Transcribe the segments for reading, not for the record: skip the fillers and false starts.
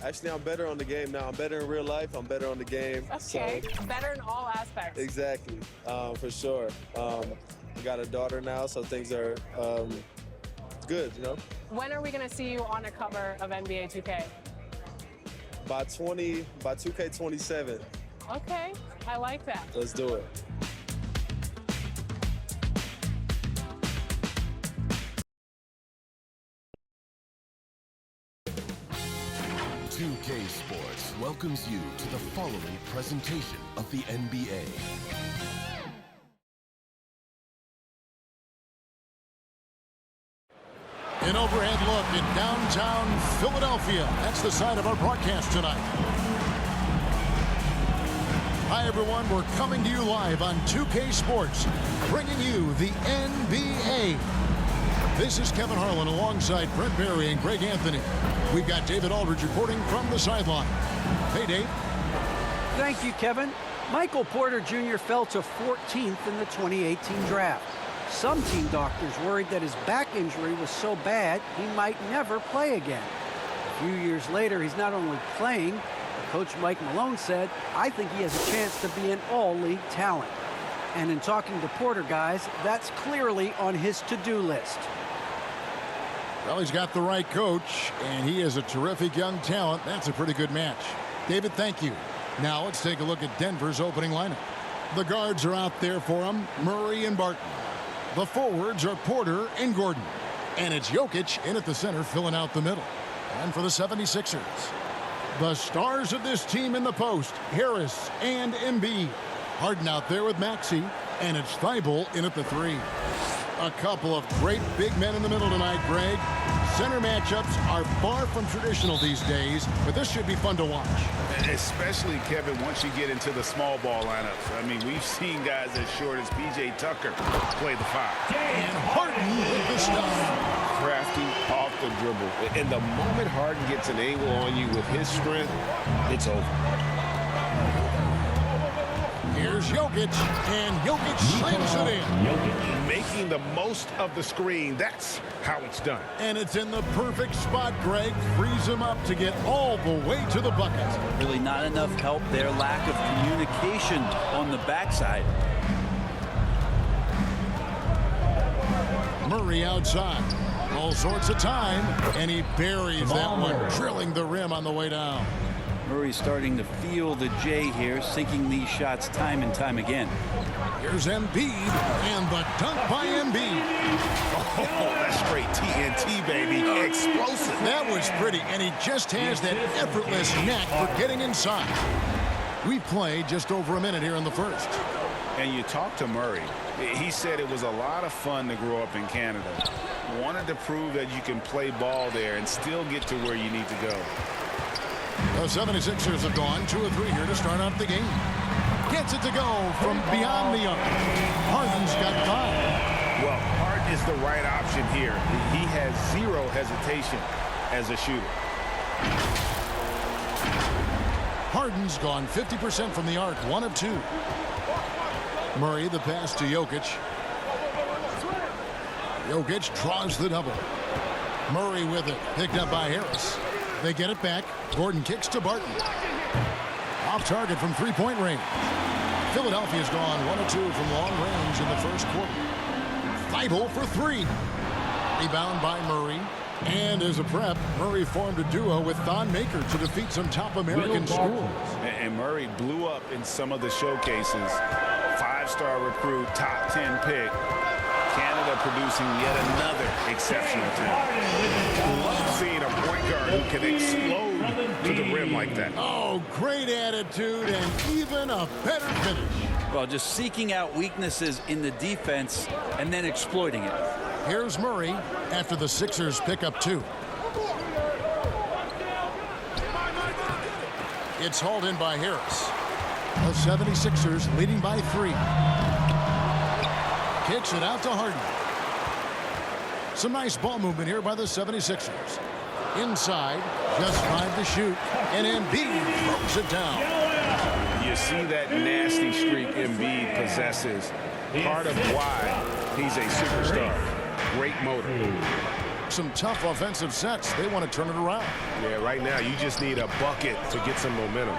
Actually, I'm better on the game now. I'm better in real life. I'm better on the game. Okay, So, better in all aspects. exactly, for sure. I got a daughter now, so things are good, you know? When are we going to see you on a cover of NBA 2K? By 2K27, Okay, I like that. let's do it. .2K Sports welcomes you to the following presentation of the NBA. An overhead look in downtown Philadelphia. That's the site of our broadcast tonight. Hi, everyone. We're coming to you live on 2K Sports, bringing you the NBA. This is Kevin Harlan alongside Brent Barry and Greg Anthony. We've got David Aldridge reporting from the sideline. Hey, Dave. Thank you, Kevin. Michael Porter Jr. fell to 14th in the 2018 draft. Some team doctors worried that his back injury was so bad he might never play again. A few years later, he's not only playing, but Coach Mike Malone said, "I think he has a chance to be an all-league talent." And in talking to Porter, guys, that's clearly on his to-do list. Well, he's got the right coach, and he is a terrific young talent. That's a pretty good match. David, thank you. Now let's take a look at Denver's opening lineup. The guards are out there for him, Murray and Barton. The forwards are Porter and Gordon. And it's Jokic in at the center, filling out the middle. And for the 76ers, the stars of this team in the post, Harris and Embiid. Harden out there with Maxey, and it's Thibault in at the 3. A couple of great big men in the middle tonight, Greg. Center matchups are far from traditional these days, but this should be fun to watch. Especially, Kevin, once you get into the small ball lineups. I mean, we've seen guys as short as P.J. Tucker play the 5. And Harden with the stuff. Crafty off the dribble. And the moment Harden gets an angle on you with his strength, it's over. Here's Jokic, and Jokic slams it in. Making the most of the screen. That's how it's done. And it's in the perfect spot, Greg. Frees him up to get all the way to the bucket. Really not enough help there. Lack of communication on the backside. Murray outside. All sorts of time, and he buries that one, drilling the rim on the way down. Murray starting to feel the J here, sinking these shots time and time again. Here's Embiid, and the dunk by Embiid. Oh, that's straight TNT, baby. Explosive. That was pretty, and he just has that effortless knack for getting inside. We've played just over a minute here in the first. And you talk to Murray. He said it was a lot of fun to grow up in Canada. Wanted to prove that you can play ball there and still get to where you need to go. The 76ers have gone 2 of 3 here to start out the game. Gets it to go from beyond the arc. Harden's got 5. Well, Harden is the right option here. He has zero hesitation as a shooter. Harden's gone 50% from the arc, 1 of 2. Murray, the pass to Jokic. Jokic draws the double. Murray with it, picked up by Harris. They get it back. Gordon kicks to Barton. Off target from three-point range. Philadelphia's gone 1 of 2 from long range in the first quarter. Thibault for 3. Rebound by Murray. And as a prep, Murray formed a duo with Thon Maker to defeat some top American schools. And Murray blew up in some of the showcases. 5-star recruit, top 10 pick. Canada producing yet another exceptional team. Love seeing a point guard who can explode to the rim like that. Oh, great attitude and even a better finish. Well, just seeking out weaknesses in the defense and then exploiting it. Here's Murray after the Sixers pick up 2. It's hauled in by Harris. The 76ers leading by 3. Kicks it out to Harden. Some nice ball movement here by the 76ers. Inside, just 5 to shoot, and Embiid throws it down. You see that nasty streak Embiid possesses. Part of why he's a superstar. Great motor. took some tough offensive sets. They want to turn it around. Yeah, right now you just need a bucket to get some momentum.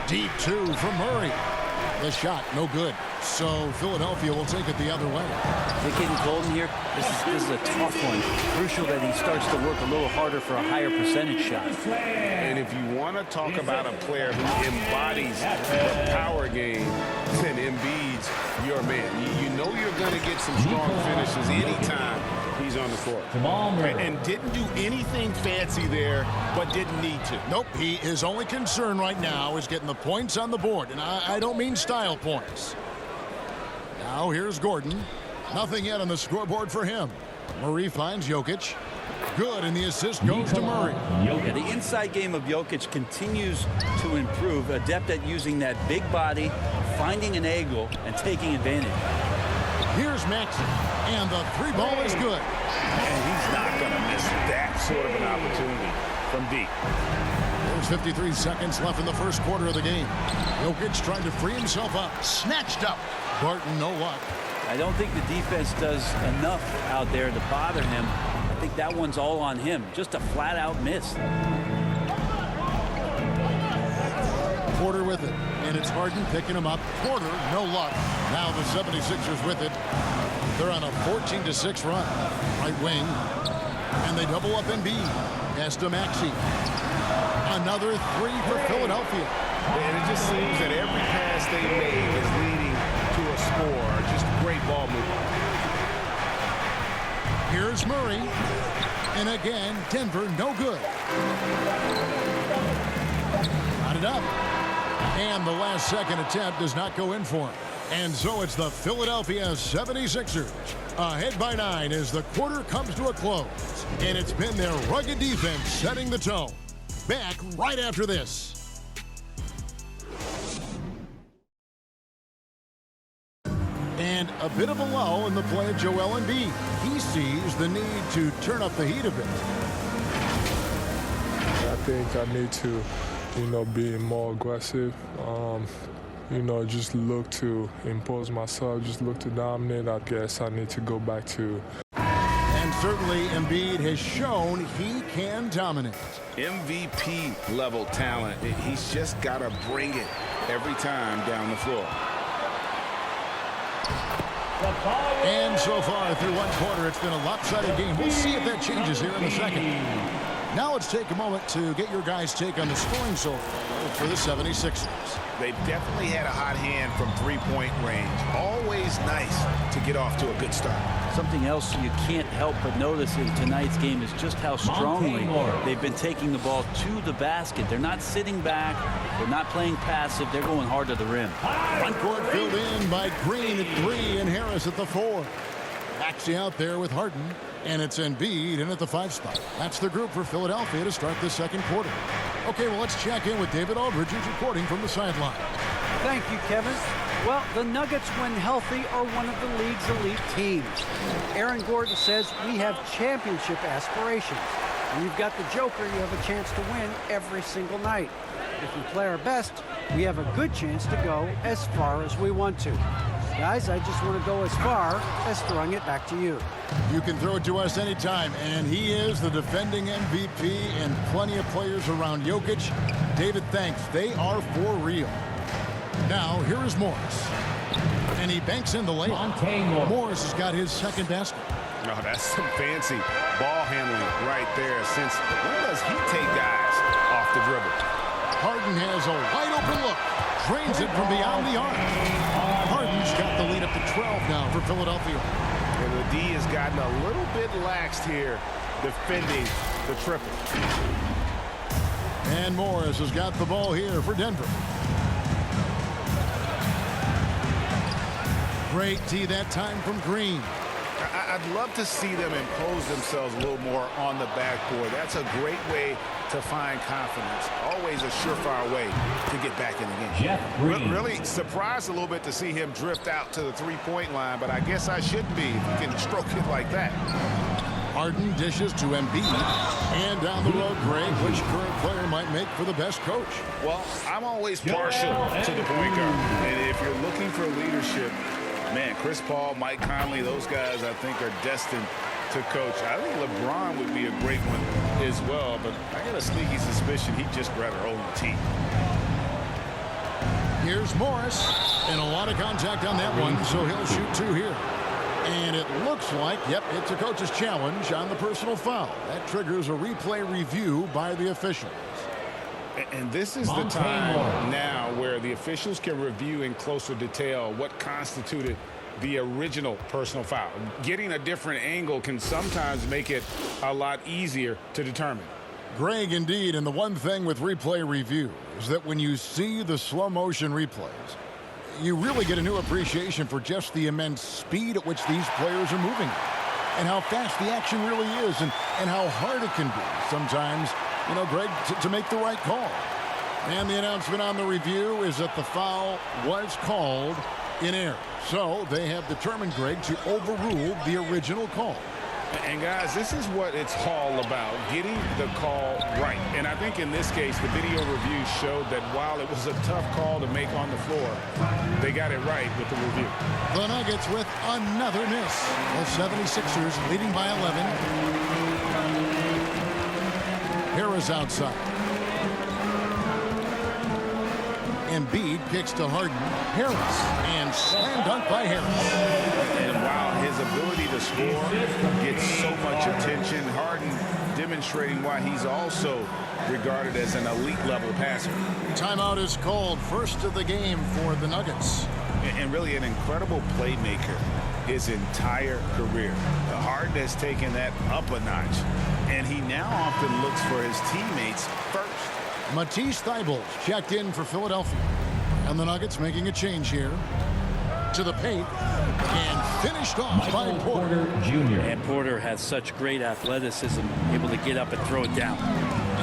Deep two from Murray. The shot, no good. So Philadelphia will take it the other way. They're getting cold in here. This is a tough one. Crucial that he starts to work a little harder for a higher percentage shot. And if you want to talk about a player who embodies the power game, then Embiid's your man. You know you're going to get some strong finishes anytime he's on the court. And didn't do anything fancy there, but didn't need to. Nope, his only concern right now is getting the points on the board. And I don't mean style points. Now here's Gordon. Nothing yet on the scoreboard for him. Murray finds Jokic. Good, and the assist goes to Murray. Yeah, the inside game of Jokic continues to improve. Adept at using that big body, finding an angle, and taking advantage. Here's Maxey, and the three ball is good. And he's not going to miss that sort of an opportunity from deep. There's 53 seconds left in the first quarter of the game. Jokic trying to free himself up. Snatched up. Barton, no luck. I don't think the defense does enough out there to bother him. I think that one's all on him. Just a flat-out miss. Porter with it, and it's Harden picking him up. Porter, no luck. Now the 76ers with it. They're on a 14-6 run. Right wing, and they double up Embiid. Pass to Maxey. Another three for Philadelphia. And it just seems that every pass they made is leading to a score. Just great ball movement. Here's Murray. And again, Denver, no good. Got it up. And the last second attempt does not go in for him. And so it's the Philadelphia 76ers ahead by 9 as the quarter comes to a close. And it's been their rugged defense setting the tone. Back right after this. And a bit of a lull in the play of Joel Embiid. He sees the need to turn up the heat a bit. I think I need to, be more aggressive. Just look to impose myself, just look to dominate. I guess I need to go back to. And certainly Embiid has shown he can dominate. MVP level talent. He's just got to bring it every time down the floor. And so far through one quarter, it's been a lopsided game. We'll see if that changes here in the second. Now let's take a moment to get your guys' take on the scoring so far for the 76ers. They've definitely had a hot hand from three-point range. Always nice to get off to a good start. Something else you can't help but notice in tonight's game is just how strongly they've been taking the ball to the basket. They're not sitting back. They're not playing passive. They're going hard to the rim. Front court filled in by Green at 3 and Harris at the 4. Maxey out there with Harden, and it's Embiid in at the 5 spot. That's the group for Philadelphia to start the second quarter. Okay, well, let's check in with David Aldridge, who's reporting from the sideline. Thank you, Kevin. Well, the Nuggets, when healthy, are one of the league's elite teams. Aaron Gordon says we have championship aspirations. When you've got the Joker, you have a chance to win every single night. If we play our best, we have a good chance to go as far as we want to. Guys, I just want to go as far as throwing it back to you. You can throw it to us anytime, and he is the defending MVP and plenty of players around Jokic. David, thanks. They are for real. Now, here is Morris. And he banks in the layup. Morris has got his second basket. Oh, that's some fancy ball handling right there. Since when does he take guys off the dribble? Harden has a wide open look. Drains it from beyond the arc. Harden's got the lead up to 12 now for Philadelphia. And the D has gotten a little bit laxed here defending the triple. And Morris has got the ball here for Denver. Great D that time from Green. I'd love to see them impose themselves a little more on the backboard. That's a great way to find confidence. Always a surefire way to get back in the game. Really surprised a little bit to see him drift out to the three-point line, but I guess I shouldn't be if you can stroke it like that. Harden dishes to Embiid. And down the road, Greg, which current player might make for the best coach? Well, I'm always partial to the point guard. And if you're looking for leadership, Man, Chris Paul, Mike Conley, those guys I think are destined to coach. I think LeBron would be a great one as well, but I got a sneaky suspicion he'd just rather own the team. Here's Morris, and a lot of contact on that one, so he'll shoot 2 here. And it looks like, yep, it's a coach's challenge on the personal foul. That triggers a replay review by the officials. And this is the time now where the officials can review in closer detail what constituted the original personal foul. Getting a different angle can sometimes make it a lot easier to determine. Greg, indeed, and the one thing with replay review is that when you see the slow motion replays, you really get a new appreciation for just the immense speed at which these players are moving and how fast the action really is and how hard it can be sometimes, you know, Greg, to make the right call. And the announcement on the review is that the foul was called in error. So they have determined, Greg, to overrule the original call. And guys, this is what it's all about, getting the call right. And I think in this case, the video review showed that while it was a tough call to make on the floor, they got it right with the review. The Nuggets with another miss. The 76ers leading by 11. Harris outside. Embiid kicks to Harden. Harris, and slam dunk by Harris. And while his ability to score gets so much attention, Harden demonstrating why he's also regarded as an elite level passer. Timeout is called, first of the game for the Nuggets. And really an incredible playmaker his entire career. Harden has taken that up a notch, and he now often looks for his teammates first. Matisse Thybulle checked in for Philadelphia. And the Nuggets making a change here. To the paint. And finished off by Porter Jr. And Porter has such great athleticism, able to get up and throw it down.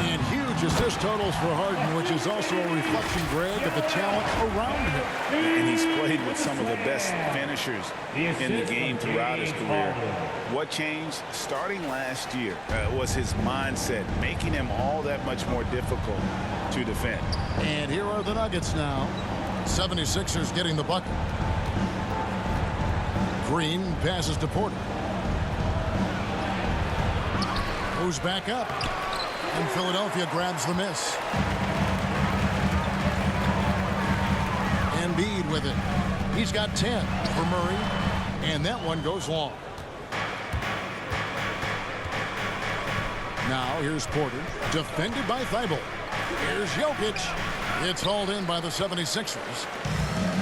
And huge assist totals for Harden, which is also a reflection, Greg, of the talent around him. And he's played with some of the best finishers in the game throughout his career. What changed starting last year was his mindset, making him all that much more difficult to defend. And here are the Nuggets now. 76ers getting the bucket. Green passes to Porter. Moves back up. And Philadelphia grabs the miss. Embiid with it. He's got 10 for Murray. And that one goes long. Now here's Porter. Defended by Thybulle. Here's Jokic. It's hauled in by the 76ers.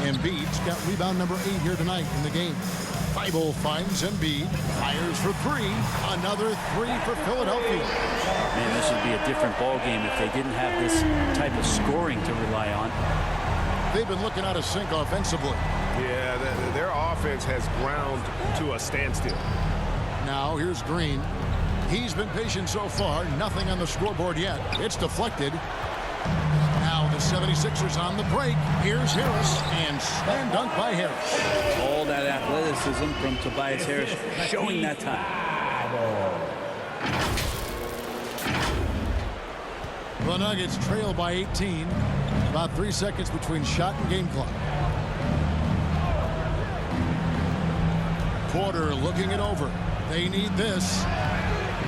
Embiid's got rebound number 8 here tonight in the game. Thybulle finds Embiid. Fires for 3. Another 3 for Philadelphia. Man, this would be a different ball game if they didn't have this type of scoring to rely on. They've been looking out of sync offensively. Yeah, their offense has ground to a standstill. Now here's Green. He's been patient so far. Nothing on the scoreboard yet. It's deflected. Now the 76ers on the break. Here's Harris, and slam dunk by Harris. All that athleticism from Tobias Harris showing that time. The Nuggets trail by 18. About 3 seconds between shot and game clock. Porter looking it over. They need this.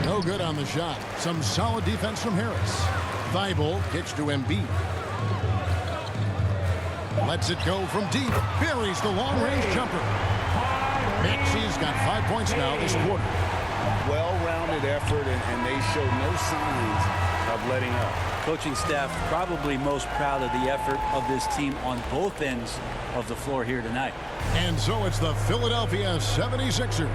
No good on the shot. Some solid defense from Harris. Thybulle kicks to Embiid. Lets it go from deep. Buries the long-range jumper. Maxi's got 5 points now this quarter. Well-rounded effort, and they show no signs of letting up. Coaching staff probably most proud of the effort of this team on both ends of the floor here tonight. And so it's the Philadelphia 76ers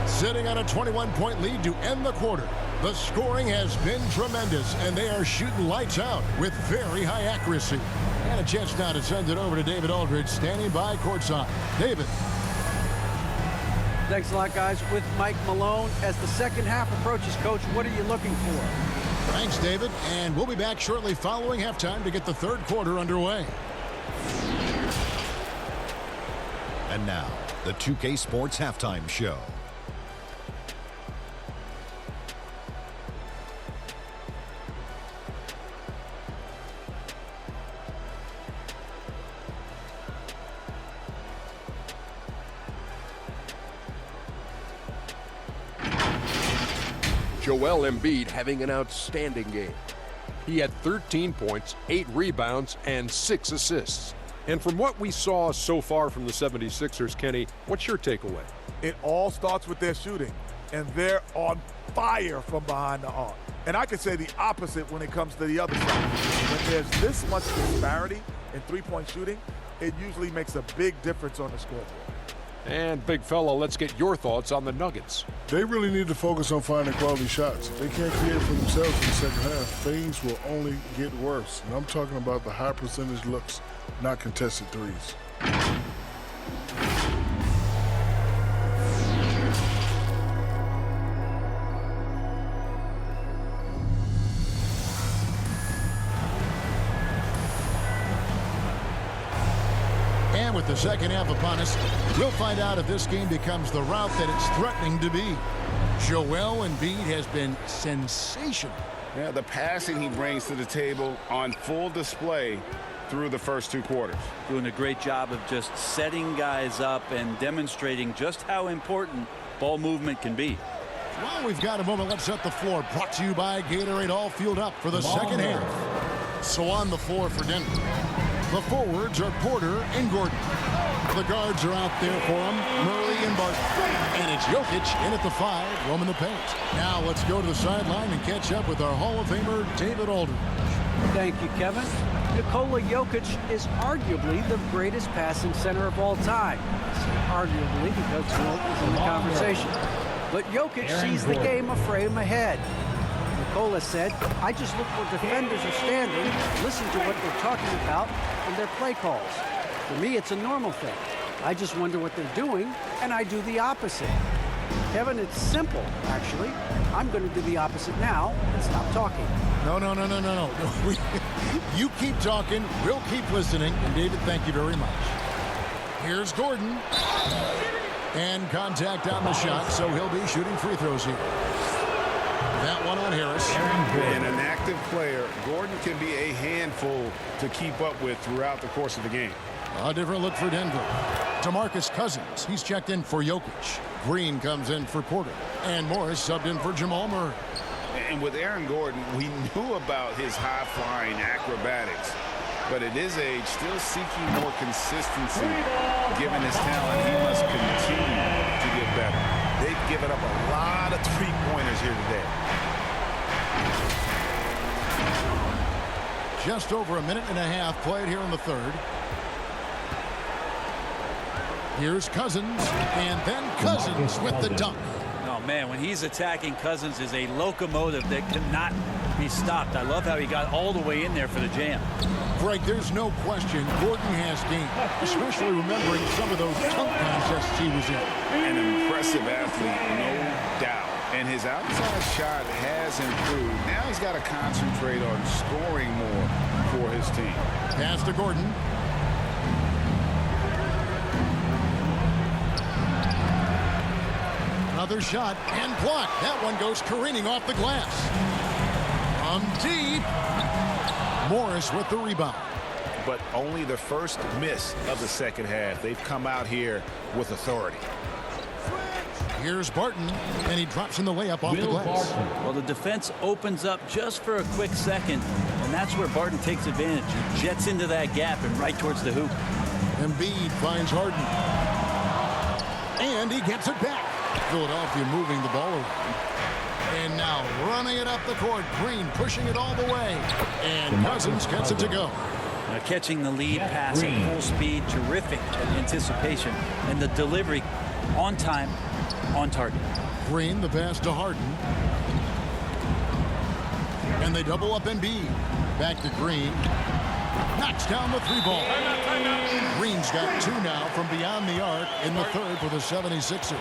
sitting on a 21-point lead to end the quarter. The scoring has been tremendous, and they are shooting lights out with very high accuracy. And a chance now to send it over to David Aldridge, standing by courtside. David. Thanks a lot, guys. With Mike Malone, as the second half approaches, Coach, what are you looking for? Thanks, David. And we'll be back shortly following halftime to get the third quarter underway. And now, the 2K Sports Halftime Show. Joel Embiid having an outstanding game. He had 13 points, 8 rebounds, and 6 assists. And from what we saw so far from the 76ers, Kenny, what's your takeaway? It all starts with their shooting, and they're on fire from behind the arc. And I could say the opposite when it comes to the other side. When there's this much disparity in three-point shooting, it usually makes a big difference on the scoreboard. And big fella, let's get your thoughts on the Nuggets. They really need to focus on finding quality shots. If they can't create for themselves in the second half, things will only get worse. And I'm talking about the high percentage looks, not contested threes. And with the second half upon us, we'll find out if this game becomes the route that it's threatening to be. Joel Embiid has been sensational. Yeah, the passing he brings to the table on full display through the first 2 quarters. Doing a great job of just setting guys up and demonstrating just how important ball movement can be. Well, we've got a moment. Let's set the floor. Brought to you by Gatorade, all fueled up for the second half. So on the floor for Denver, the forwards are Porter and Gordon. The guards are out there for them, Murray and Barton. And it's Jokic in at the 5, roaming the paint. Now let's go to the sideline and catch up with our Hall of Famer, David Aldridge. Thank you, Kevin. Nikola Jokic is arguably the greatest passing center of all time. Arguably, because Wilt is in the conversation. But Jokic sees the game a frame ahead. Nikola said, I just look where defenders are standing, listen to what they're talking about, and their play calls. For me, it's a normal thing. I just wonder what they're doing, and I do the opposite. Kevin, it's simple, actually. I'm going to do the opposite now and stop talking. No. You keep talking, we'll keep listening. And David, thank you very much. Here's Gordon. And contact on the shot, so he'll be shooting free throws here. That one on Harris. And an active player, Gordon can be a handful to keep up with throughout the course of the game. A different look for Denver. DeMarcus Cousins, he's checked in for Jokic. Green comes in for Porter. And Morris subbed in for Jamal Murray. And with Aaron Gordon, we knew about his high-flying acrobatics. But at his age, still seeking more consistency. Given his talent, he must continue to get better. They've given up a lot of three-pointers here today. Just over a minute and a half played here in the third. Here's Cousins, and then Cousins with the dunk. Oh, man, when he's attacking, Cousins is a locomotive that cannot be stopped. I love how he got all the way in there for the jam. Greg, there's no question Gordon has game, especially remembering some of those dunk contests he was in. An impressive athlete, no doubt. And his outside shot has improved. Now he's got to concentrate on scoring more for his team. Pass to Gordon. Another shot and blocked. That one goes careening off the glass. From deep. Morris with the rebound. But only the first miss of the second half. They've come out here with authority. Here's Barton, and he drops in the layup off the glass. Well, the defense opens up just for a quick second, and that's where Barton takes advantage. He jets into that gap and right towards the hoop. Embiid finds Harden. And he gets it back. Philadelphia moving the ball around. And now running it up the court. Green pushing it all the way. And Cousins gets it to go. Now catching the lead pass at full speed. Terrific anticipation. And the delivery on time, on target. Green, the pass to Harden. And they double up Embiid. Back to Green. Knocks down the 3-ball. Green's got 2 now from beyond the arc in the third for the 76ers.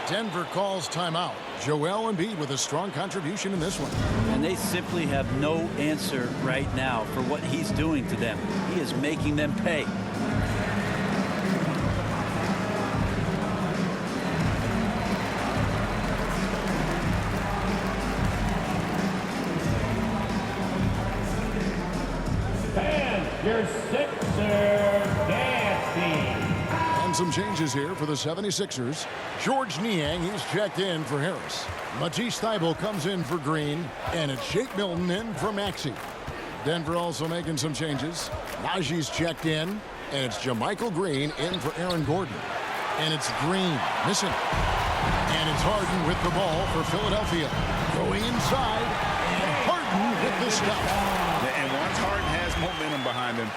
Denver calls timeout. Joel Embiid with a strong contribution in this one. And they simply have no answer right now for what he's doing to them. He is making them pay. Your Sixer dancing. Ends some changes here for the 76ers. George Niang, he's checked in for Harris. Matisse Thybulle comes in for Green, and it's Shake Milton in for Maxey. Denver also making some changes. Najee's checked in, and it's JaMychal Green in for Aaron Gordon. And it's Green missing. And it's Harden with the ball for Philadelphia. Going inside, and Harden with the stop. And once Harden has momentum behind him,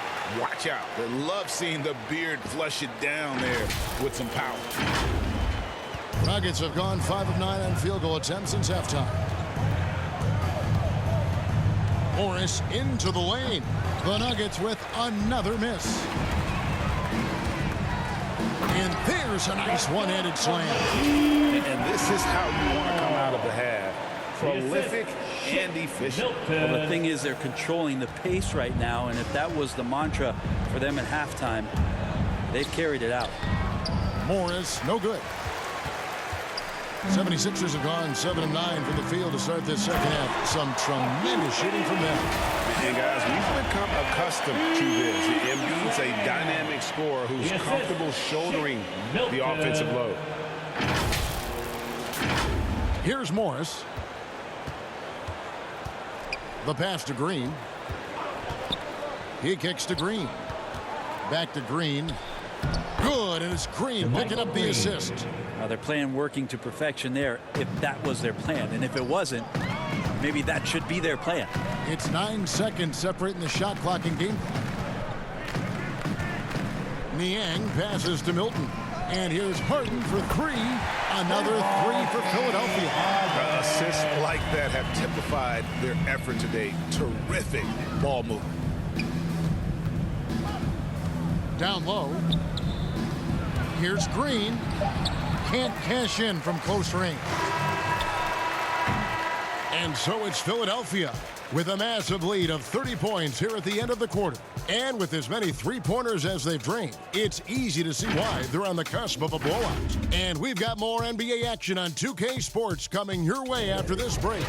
watch out. They love seeing the beard flush it down there with some power. Nuggets have gone 5 of 9 on field goal attempts since halftime. Morris into the lane. The Nuggets with another miss. And there's a nice one-handed slam. And this is how you want to come out of the half. Prolific and efficient. Well, the thing is, they're controlling the pace right now, and if that was the mantra for them at halftime, they've carried it out. Morris, no good. 76ers have gone 7 of 9 from the field to start this second half. Some tremendous shooting from them. And guys, we've become accustomed to this. Embiid's a dynamic scorer who's comfortable shouldering the offensive load. Here's Morris. The pass to Green. He kicks to Green. Back to Green. Good, and it's Green picking up the assist. They're playing working to perfection there if that was their plan. And if it wasn't, maybe that should be their plan. It's 9 seconds separating the shot clock and game clock. Niang passes to Milton. And here's Harden for 3. Another 3 for Philadelphia. Assists like that have typified their effort today. Terrific ball movement. Down low. Here's Green. Can't cash in from close range. And so it's Philadelphia with a massive lead of 30 points here at the end of the quarter. And with as many three-pointers as they've drained, it's easy to see why they're on the cusp of a blowout. And we've got more NBA action on 2K Sports coming your way after this break.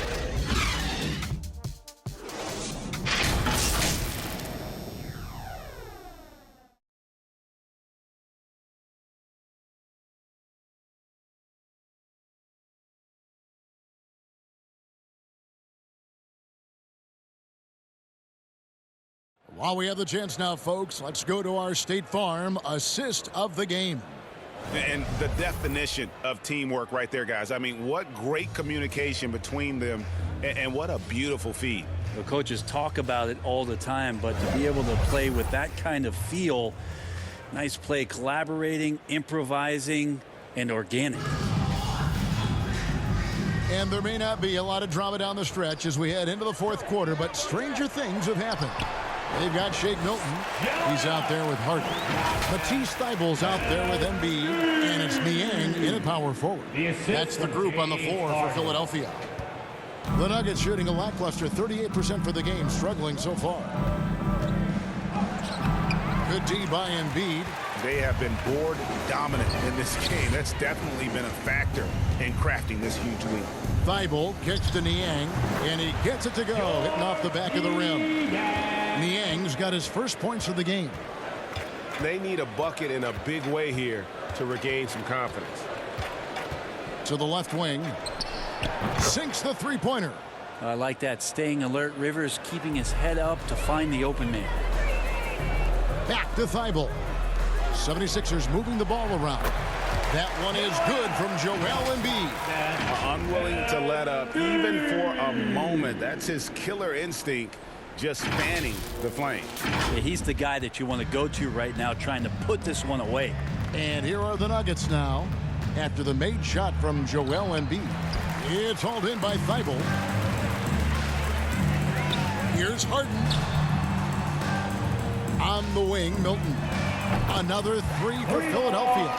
While we have the chance now, folks, let's go to our State Farm assist of the game. And the definition of teamwork right there, guys. I mean, what great communication between them, and what a beautiful feed. The coaches talk about it all the time, but to be able to play with that kind of feel, nice play, collaborating, improvising, and organic. And there may not be a lot of drama down the stretch as we head into the fourth quarter, but stranger things have happened. They've got Shake Milton. He's out there with Harden. Matisse Thybulle's out there with Embiid. And it's Niang in at power forward. That's the group on the floor for Philadelphia. The Nuggets shooting a lackluster 38% for the game, struggling so far. Good D by Embiid. They have been board dominant in this game. That's definitely been a factor in crafting this huge lead. Thybulle kicks to Niang, and he gets it to go, hitting off the back of the rim. Niang's got his first points of the game. They need a bucket in a big way here to regain some confidence. To the left wing. Sinks the three-pointer. I like that, staying alert. Rivers keeping his head up to find the open man. Back to Thybulle. 76ers moving the ball around. That one is good from Joel Embiid. Unwilling to let up even for a moment. That's his killer instinct, just fanning the flame. Yeah, he's the guy that you want to go to right now, trying to put this one away. And here are the Nuggets now after the made shot from Joel Embiid. It's hauled in by Thybulle. Here's Harden. On the wing, Milton. Another 3 for Philadelphia.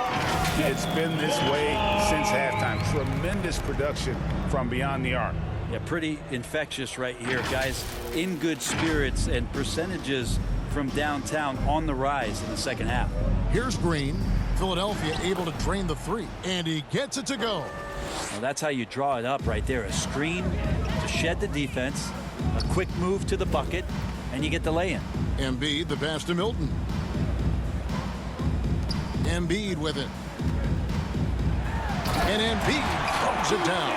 It's been this way since halftime. Tremendous production from beyond the arc. Yeah, pretty infectious right here, guys. In good spirits, and percentages from downtown on the rise in the second half. Here's Green. Philadelphia able to drain the 3, and he gets it to go. Well, that's how you draw it up right there. A screen to shed the defense, a quick move to the bucket, and you get the lay-in. Embiid, the pass to Milton. Embiid with it. And Embiid throws it down.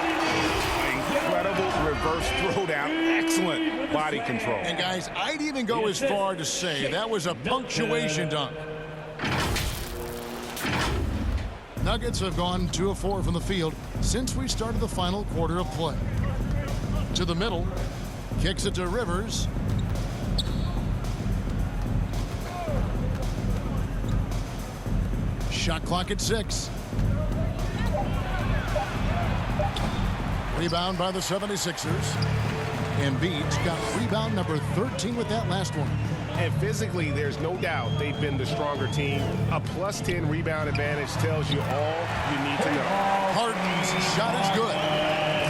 Incredible reverse throwdown. Excellent body control. And guys, I'd even go as far to say that was a punctuation dunk. Nuggets have gone 2 of 4 from the field since we started the final quarter of play. To the middle, kicks it to Rivers. Shot clock at 6. Rebound by the 76ers. Embiid's got rebound number 13 with that last one. And physically, there's no doubt they've been the stronger team. A plus 10 rebound advantage tells you all you need to know. Harden's shot is good.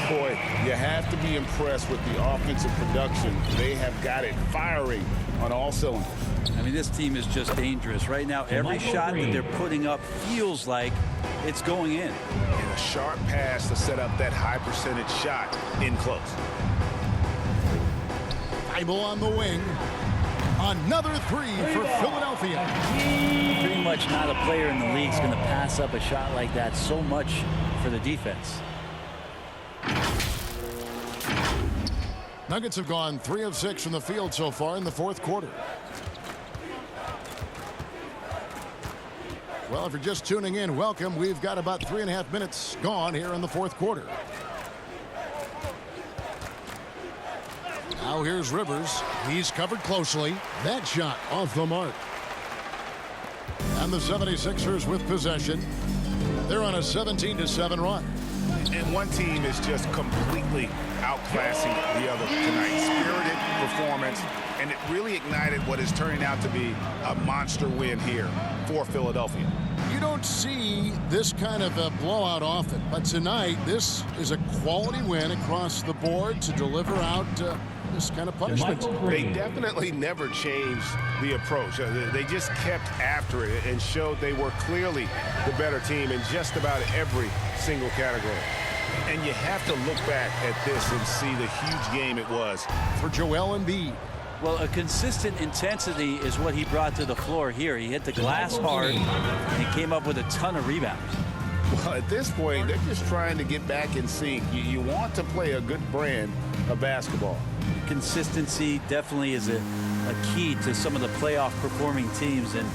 Boy, you have to be impressed with the offensive production. They have got it firing on all cylinders. I mean, this team is just dangerous. Right now, every shot that they're putting up feels like it's going in. And a sharp pass to set up that high percentage shot in close. Thibault on the wing. Another 3 for Philadelphia. Pretty much not a player in the league is going to pass up a shot like that so much for the defense. Nuggets have gone 3 of 6 from the field so far in the fourth quarter. Well, if you're just tuning in, welcome. We've got about 3.5 minutes gone here in the fourth quarter. Now here's Rivers. He's covered closely. That shot off the mark. And the 76ers with possession. They're on a 17-7 run. And one team is just completely outclassing the other tonight. Spirited performance, and it really ignited what is turning out to be a monster win here for Philadelphia. You don't see this kind of a blowout often, but tonight this is a quality win across the board to deliver out this kind of punishment. They definitely never changed the approach. They just kept after it and showed they were clearly the better team in just about every single category. And you have to look back at this and see the huge game it was for Joel Embiid. Well, a consistent intensity is what he brought to the floor here. He hit the glass hard and he came up with a ton of rebounds. Well, at this point, they're just trying to get back in sync. You want to play a good brand of basketball. Consistency definitely is a key to some of the playoff performing teams, and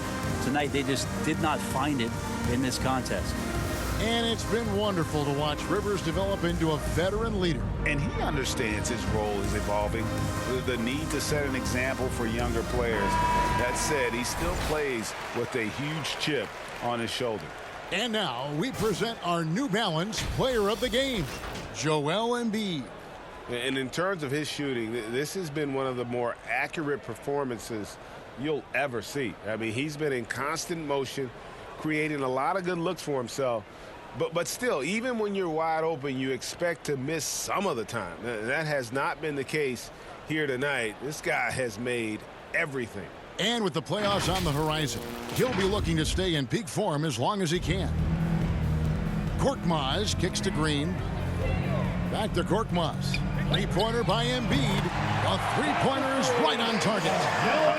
tonight they just did not find it in this contest. And it's been wonderful to watch Rivers develop into a veteran leader. And he understands his role is evolving, the need to set an example for younger players. That said, he still plays with a huge chip on his shoulder. And now we present our New Balance Player of the Game, Joel Embiid. And in terms of his shooting, this has been one of the more accurate performances you'll ever see. I mean, he's been in constant motion, creating a lot of good looks for himself. But still, even when you're wide open, you expect to miss some of the time. That has not been the case here tonight. This guy has made everything. And with the playoffs on the horizon, he'll be looking to stay in peak form as long as he can. Korkmaz kicks to Green. Back to Korkmaz. Three-pointer by Embiid. A three-pointer is right on target.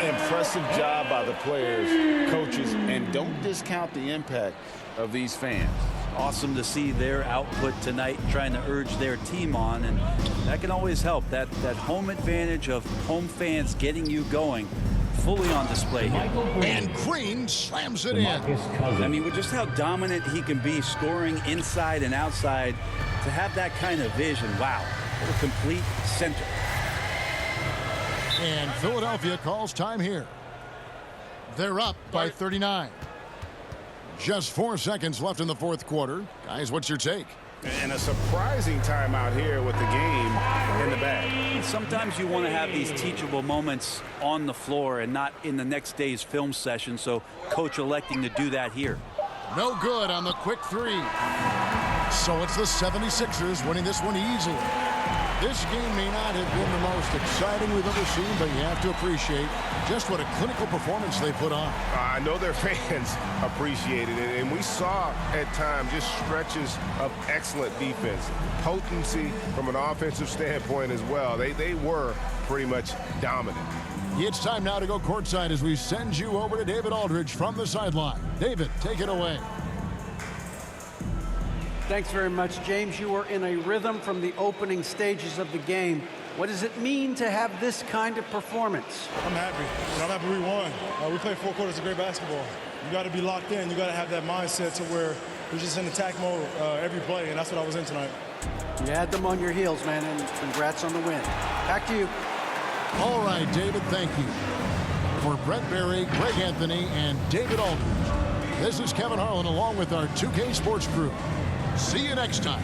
Impressive job by the players, coaches, and don't discount the impact of these fans. Awesome to see their output tonight, trying to urge their team on, and that can always help. That home advantage of home fans getting you going, fully on display here. And Green slams it in. I mean, with just how dominant he can be, scoring inside and outside, to have that kind of vision, wow, what a complete center. And Philadelphia calls time here. They're up by 39. Just 4 seconds left in the fourth quarter. Guys, what's your take? And a surprising timeout here with the game in the bag. Sometimes you want to have these teachable moments on the floor and not in the next day's film session, so coach electing to do that here. No good on the quick three. So it's the 76ers winning this one easily. This game may not have been the most exciting we've ever seen, but you have to appreciate just what a clinical performance they put on. I know their fans appreciated it, and we saw at times just stretches of excellent defense. Potency from an offensive standpoint as well. They were pretty much dominant. It's time now to go courtside as we send you over to David Aldridge from the sideline. David, take it away. Thanks very much, James. You were in a rhythm from the opening stages of the game. What does it mean to have this kind of performance? I'm happy. I'm happy we won. We played 4 quarters of great basketball. You got to be locked in. You got to have that mindset to where we're just in attack mode every play, and that's what I was in tonight. You had them on your heels, man, and congrats on the win. Back to you. All right, David, thank you. For Brent Barry, Greg Anthony, and David Aldridge, this is Kevin Harlan along with our 2K Sports crew. See you next time.